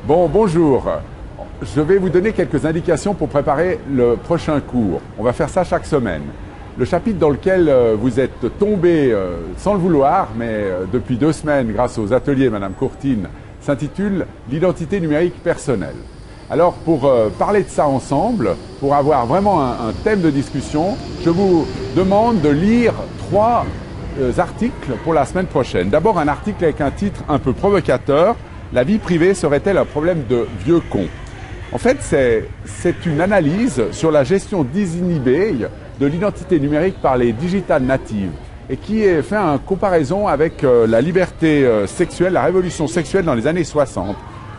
Bon, bonjour. Je vais vous donner quelques indications pour préparer le prochain cours. On va faire ça chaque semaine. Le chapitre dans lequel vous êtes tombé sans le vouloir, mais depuis 2 semaines grâce aux ateliers Madame Courtine, s'intitule « L'identité numérique personnelle ». Alors pour parler de ça ensemble, pour avoir vraiment un thème de discussion, je vous demande de lire 3 articles pour la semaine prochaine. D'abord un article avec un titre un peu provocateur, « La vie privée serait-elle un problème de vieux con ?» En fait, c'est une analyse sur la gestion désinhibée de l'identité numérique par les digital natives et qui fait une comparaison avec la liberté sexuelle, la révolution sexuelle dans les années 60.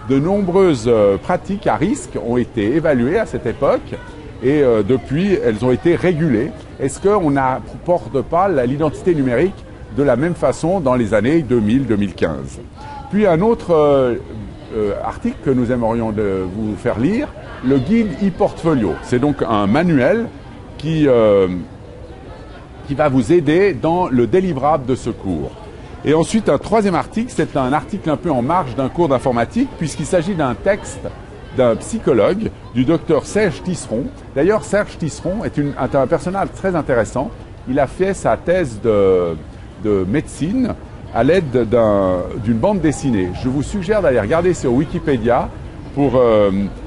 De nombreuses pratiques à risque ont été évaluées à cette époque et depuis, elles ont été régulées. Est-ce qu'on n'apporte pas l'identité numérique de la même façon dans les années 2000-2015 ? Puis un autre article que nous aimerions vous faire lire, le guide e-portfolio. C'est donc un manuel qui va vous aider dans le délivrable de ce cours. Et ensuite, un 3e article, c'est un article un peu en marge d'un cours d'informatique, puisqu'il s'agit d'un texte d'un psychologue, du docteur Serge Tisseron. D'ailleurs, Serge Tisseron est un personnage très intéressant. Il a fait sa thèse de médecine à l'aide d'une bande dessinée. Je vous suggère d'aller regarder sur Wikipédia pour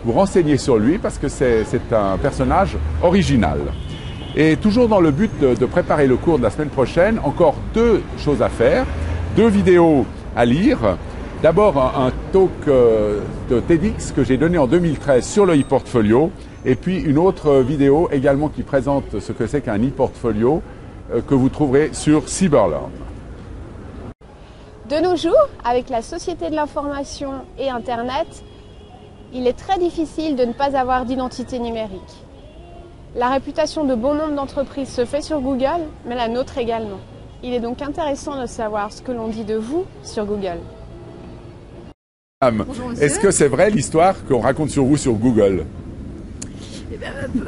vous renseigner sur lui, parce que c'est un personnage original. Et toujours dans le but de préparer le cours de la semaine prochaine, encore 2 choses à faire, 2 vidéos à lire. D'abord un talk de TEDx que j'ai donné en 2013 sur le e-portfolio, et puis une autre vidéo également qui présente ce que c'est qu'un e-portfolio que vous trouverez sur Cyberlearn. De nos jours, avec la société de l'information et Internet, il est très difficile de ne pas avoir d'identité numérique. La réputation de bon nombre d'entreprises se fait sur Google, mais la nôtre également. Il est donc intéressant de savoir ce que l'on dit de vous sur Google. Est-ce que c'est vrai l'histoire qu'on raconte sur vous sur Google ?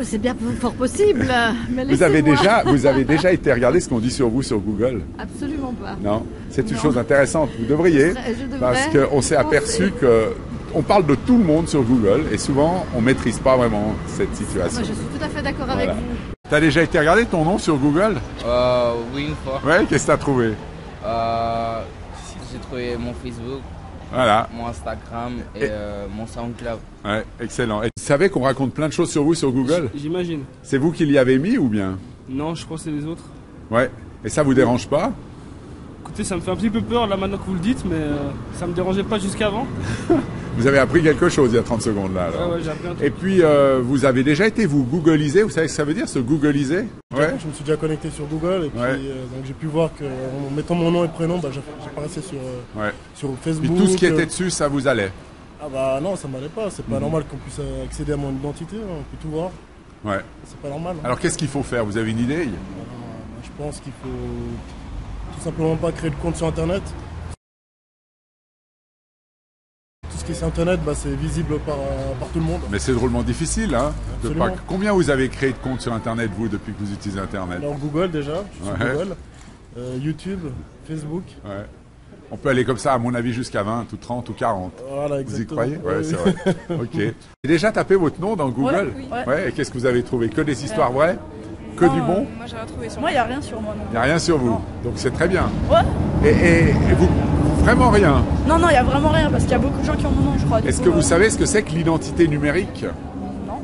C'est bien fort possible, mais vous avez déjà été regarder ce qu'on dit sur vous sur Google ? Absolument pas. Non, c'est une chose intéressante. Vous devriez, parce qu'on s'est aperçu qu'on parle de tout le monde sur Google et souvent on ne maîtrise pas vraiment cette situation. Moi, je suis tout à fait d'accord avec vous. Tu as déjà été regarder ton nom sur Google ? Oui, une fois. Ouais, qu'est-ce que tu as trouvé ? J'ai trouvé mon Facebook. Voilà. Mon Instagram et mon SoundCloud. Ouais, excellent. Et tu savais qu'on raconte plein de choses sur vous sur Google ? J'imagine. C'est vous qui l'y avez mis ou bien ? Non, je crois que c'est les autres. Ouais. Et ça vous dérange pas ? Écoutez, ça me fait un petit peu peur là maintenant que vous le dites, mais ça me dérangeait pas jusqu'avant. Vous avez appris quelque chose il y a 30 secondes là. Alors. Ouais, j'ai appris un truc. Et puis, vous avez déjà été vous googliser, vous savez ce que ça veut dire, se googliser ? Ouais. Je me suis déjà connecté sur Google et puis donc j'ai pu voir qu'en mettant mon nom et prénom, j'apparaissais sur Facebook. Et tout ce qui était dessus, ça vous allait ? Ah bah non, ça m'allait pas. C'est pas normal qu'on puisse accéder à mon identité, on peut tout voir. Ouais. C'est pas normal. Alors qu'est-ce qu'il faut faire ? Vous avez une idée ? Je pense qu'il faut tout simplement pas créer de compte sur Internet. Tout ce qui est sur Internet, c'est visible par tout le monde. Mais c'est drôlement difficile, hein. Absolument. Combien vous avez créé de comptes sur Internet, vous, depuis que vous utilisez Internet ? Alors Google déjà, je suis sur Google, YouTube, Facebook. Ouais. On peut aller comme ça, à mon avis, jusqu'à 20, ou 30, ou 40. Voilà, vous y exactement. croyez ? Ouais, c'est vrai. Ok. Et déjà tapé votre nom dans Google ? Ouais. Et qu'est-ce que vous avez trouvé ? Que des histoires vraies ? Que du bon ? Moi, j'ai retrouvé sur moi, il n'y a rien sur moi. Il n'y a rien sur vous. Non. Donc c'est très bien. Ouais. Et vous, vraiment rien ? Non, il n'y a vraiment rien, parce qu'il y a beaucoup de gens qui ont mon nom, je crois. Est-ce que vous savez ce que c'est que l'identité numérique ? Non.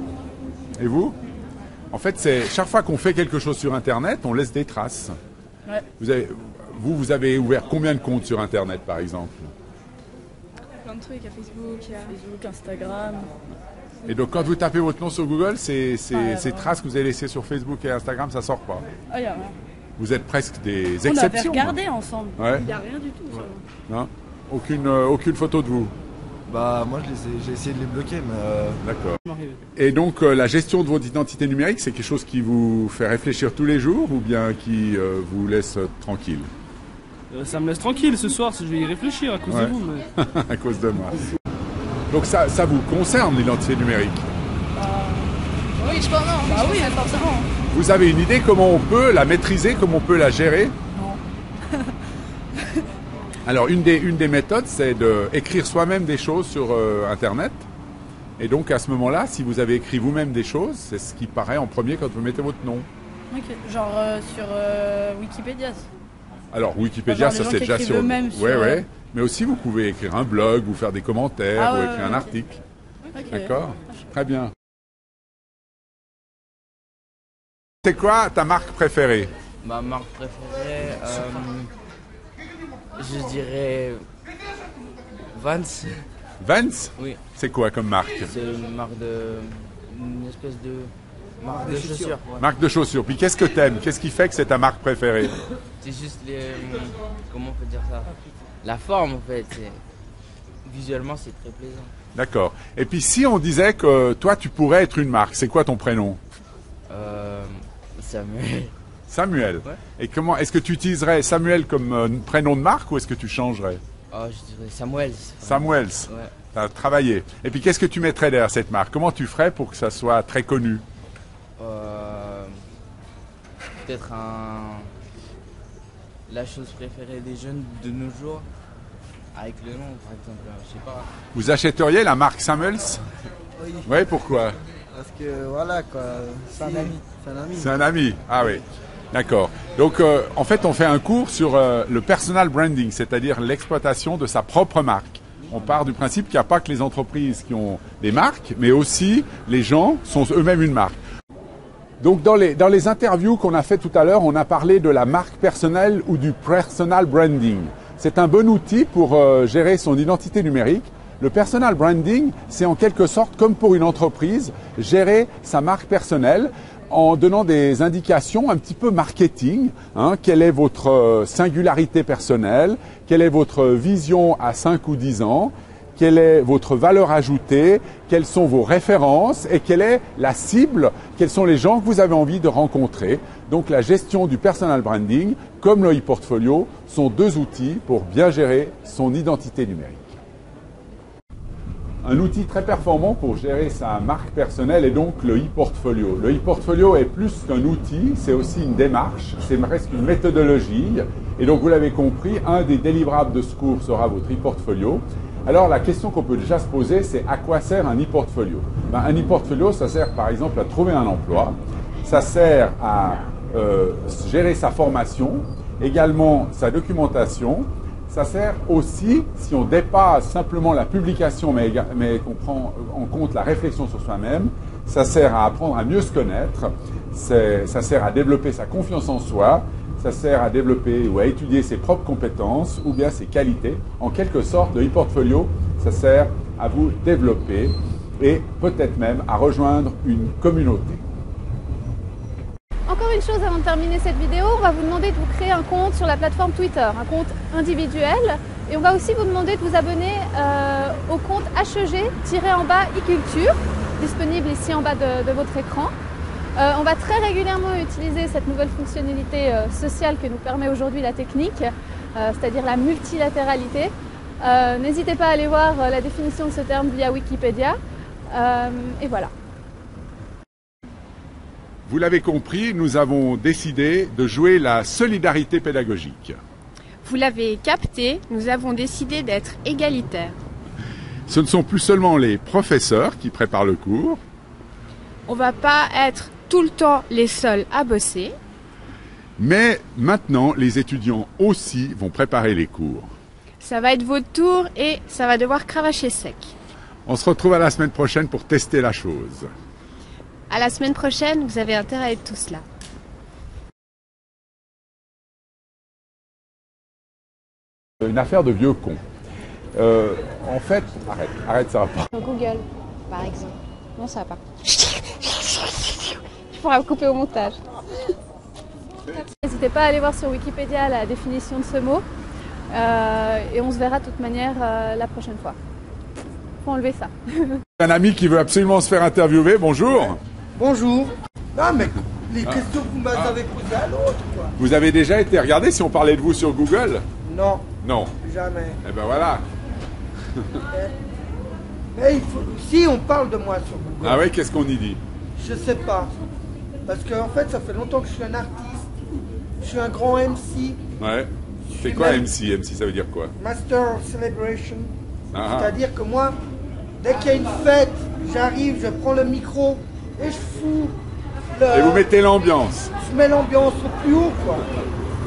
Et vous ? En fait, c'est chaque fois qu'on fait quelque chose sur Internet, on laisse des traces. Ouais. Vous avez ouvert combien de comptes sur Internet, par exemple ? Plein de trucs, il y a Facebook, Instagram. Et donc, quand vous tapez votre nom sur Google, ces traces que vous avez laissées sur Facebook et Instagram, ça sort pas. Ah, il n'y a rien. Vous êtes presque des On exceptions. avait regardé ensemble. Ouais. Il n'y a rien du tout. Non ? Aucune photo de vous. Bah moi j'ai essayé de les bloquer mais D'accord. Et donc la gestion de votre identité numérique, c'est quelque chose qui vous fait réfléchir tous les jours ou bien qui vous laisse tranquille ? Ça me laisse tranquille ce soir, je vais y réfléchir à cause de vous. Mais... à cause de moi. Donc ça vous concerne l'identité numérique ? Oui, je crois non. Bah oui, forcément. Vous avez une idée comment on peut la maîtriser, comment on peut la gérer ? Non. Alors, une des méthodes, c'est d'écrire soi-même des choses sur Internet. Et donc, à ce moment-là, si vous avez écrit vous-même des choses, c'est ce qui paraît en premier quand vous mettez votre nom. Ok, genre sur Wikipédia. Alors, Wikipédia, genre, ça c'est déjà sur... eux-mêmes sur... Ouais. Mais aussi, vous pouvez écrire un blog ou faire des commentaires ou écrire un article. Okay. D'accord? Très bien. C'est quoi ta marque préférée? Ma marque préférée, je dirais Vans. Vans? Oui. C'est quoi comme marque? C'est une espèce de marque de chaussures. Ouais. Marque de chaussures. Puis qu'est-ce que t'aimes? Qu'est-ce qui fait que c'est ta marque préférée? C'est juste comment on peut dire ça? La forme en fait. Visuellement c'est très plaisant. D'accord. Et puis si on disait que toi tu pourrais être une marque, c'est quoi ton prénom? Samuel. Samuel. Ouais. Et comment est-ce que tu utiliserais Samuel comme prénom de marque ou est-ce que tu changerais? Oh, je dirais Samuels. Samuels. Ouais. Tu as travaillé. Et puis qu'est-ce que tu mettrais derrière cette marque? Comment tu ferais pour que ça soit très connu? Peut-être la chose préférée des jeunes de nos jours. Avec le nom, par exemple, je sais pas. Vous achèteriez la marque Samuels? Oui. Oui, pourquoi? Parce que voilà quoi, c'est un ami. C'est un ami. C'est un ami. Ah oui. D'accord. Donc en fait, on fait un cours sur le personal branding, c'est-à-dire l'exploitation de sa propre marque. On part du principe qu'il n'y a pas que les entreprises qui ont des marques, mais aussi les gens sont eux-mêmes une marque. Donc dans les interviews qu'on a fait tout à l'heure, on a parlé de la marque personnelle ou du personal branding. C'est un bon outil pour gérer son identité numérique. Le personal branding, c'est en quelque sorte, comme pour une entreprise, gérer sa marque personnelle en donnant des indications un petit peu marketing. Quelle est votre singularité personnelle? Quelle est votre vision à 5 ou 10 ans? Quelle est votre valeur ajoutée? Quelles sont vos références? Et quelle est la cible? Quels sont les gens que vous avez envie de rencontrer? Donc la gestion du personal branding, comme le e-portfolio, sont deux outils pour bien gérer son identité numérique. Un outil très performant pour gérer sa marque personnelle est donc le e-portfolio. Le e-portfolio est plus qu'un outil, c'est aussi une démarche, c'est presque une méthodologie. Et donc vous l'avez compris, un des délivrables de ce cours sera votre e-portfolio. Alors la question qu'on peut déjà se poser, c'est à quoi sert un e-portfolio? Un e-portfolio, ça sert par exemple à trouver un emploi, ça sert à gérer sa formation, également sa documentation. Ça sert aussi, si on dépasse simplement la publication, mais qu'on prend en compte la réflexion sur soi-même, ça sert à apprendre à mieux se connaître, ça sert à développer sa confiance en soi, ça sert à développer ou à étudier ses propres compétences ou bien ses qualités. En quelque sorte, le e-portfolio, ça sert à vous développer et peut-être même à rejoindre une communauté. Encore une chose avant de terminer cette vidéo, on va vous demander de vous créer un compte sur la plateforme Twitter, un compte individuel. Et on va aussi vous demander de vous abonner au compte HEG-en-bas e-culture, disponible ici en bas de votre écran. On va très régulièrement utiliser cette nouvelle fonctionnalité sociale que nous permet aujourd'hui la technique, c'est-à-dire la multilatéralité. N'hésitez pas à aller voir la définition de ce terme via Wikipédia. Et voilà. Vous l'avez compris, nous avons décidé de jouer la solidarité pédagogique. Vous l'avez capté, nous avons décidé d'être égalitaires. Ce ne sont plus seulement les professeurs qui préparent le cours. On ne va pas être tout le temps les seuls à bosser. Mais maintenant, les étudiants aussi vont préparer les cours. Ça va être votre tour et ça va devoir cravacher sec. On se retrouve à la semaine prochaine pour tester la chose. À la semaine prochaine, vous avez intérêt à être tous là. Une affaire de vieux con. En fait, arrête, ça va pas. Google, par exemple. Non, ça va pas. Il faudra couper au montage. N'hésitez pas à aller voir sur Wikipédia la définition de ce mot. Et on se verra de toute manière la prochaine fois. Faut enlever ça. Un ami qui veut absolument se faire interviewer, bonjour. Bonjour. Non mais les questions que vous m'avez posées à l'autre quoi. Vous avez déjà été regardé si on parlait de vous sur Google? Non. Non. Jamais. Eh ben voilà. Mais si on parle de moi sur Google. Ah oui, qu'est-ce qu'on y dit? Je sais pas. Parce qu'en fait ça fait longtemps que je suis un artiste. Je suis un grand MC. Ouais. Je C'est quoi MC? MC, ça veut dire quoi? Master of Celebration. Ah. C'est-à-dire que moi, dès qu'il y a une fête, j'arrive, je prends le micro et je fous Et vous mettez l'ambiance. Je mets l'ambiance au plus haut, quoi.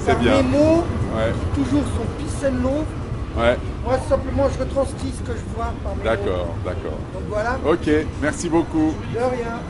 C'est bien. Mes mots, Ouais. toujours son peace and love. Ouais. Moi, simplement, je retranscris ce que je vois par mes mots. D'accord, d'accord. Donc voilà. Ok, merci beaucoup. De rien.